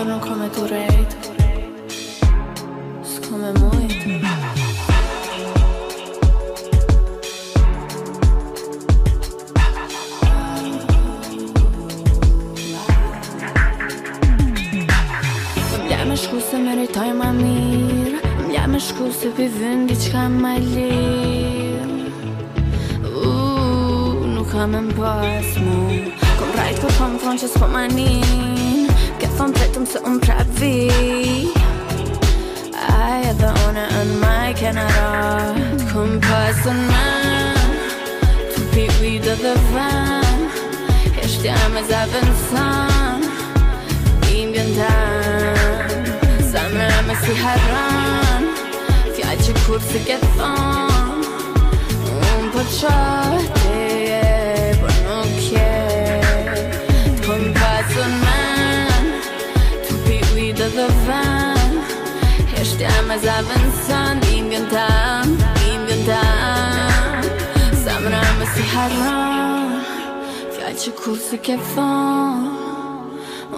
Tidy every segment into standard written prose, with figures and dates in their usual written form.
por nuk kom e kurejt, s'kom e mujt. M'lja me shku se meritoj ma mirë, m'lja me shku se pi vyn diçka ma lirë. Nuk kam e m'pas mu, kom rajt kur kom thonë që s'po manin, ke thonë vetëm se unë prap vi. Aj edhe une në maj kena rat, kom pasën men, tu pi ujde dhe ven, heshtja me zavën san, imbjën tan, zamra me si harran, fjall që kur se ke thonë, unë po qati e por nuk je. T'kom pasën men, tu pi ujde dhe ven, heshtja me zavën san, imbjën tan, zamra me si harran, fjall që kur se ke thonë,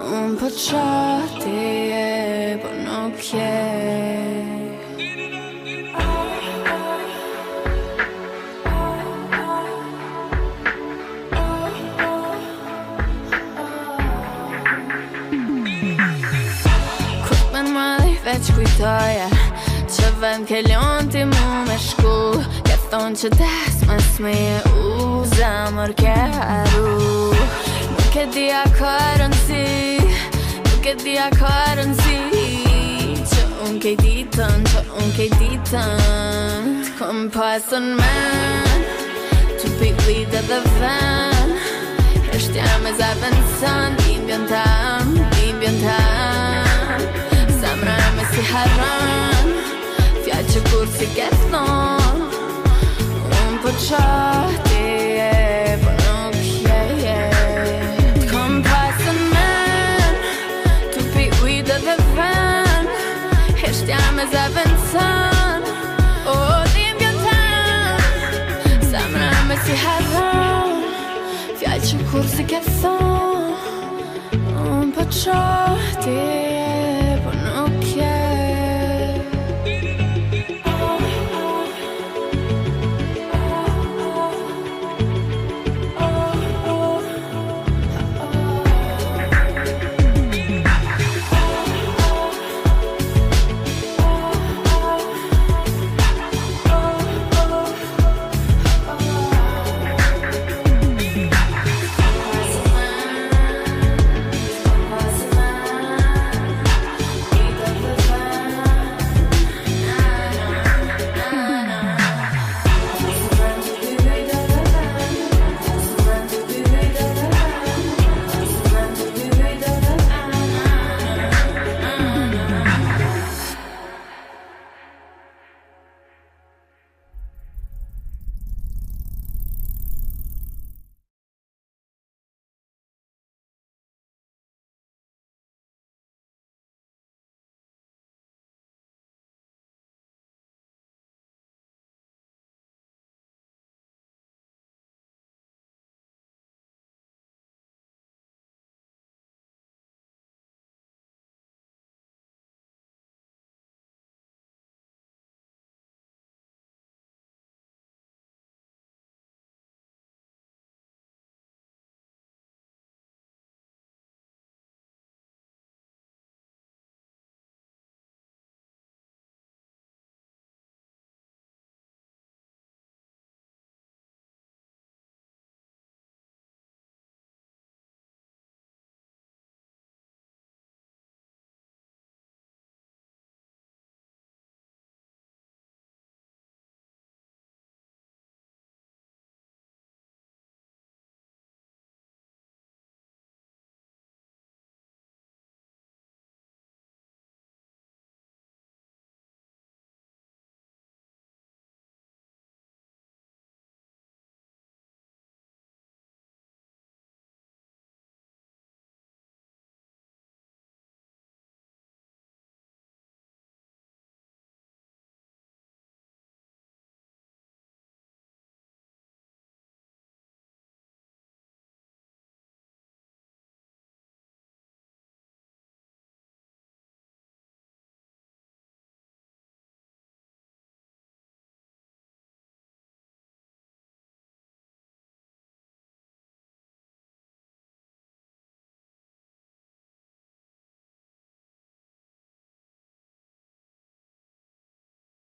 unë po qati e por nuk je. Veç kujtoja që vend ke lon ti mu me shku, ke thonë që des më smije zamër ke haru. Nuk e di a ka rëndësi, nuk e di a ka rëndësi, që unë kej ditën, t'kom pasën men, tu pi ujde dhe ven, heshtja me zavën san, imbjën tan, zamra me si harran, fjall që kur si ke thonë, unë po qati e por nuk je. T'kom pasën men, tu pi ujde dhe ven, heshtja me zavën san, o imbjën tan, zamra me si harran, fjall që kur si ke thonë, unë po qati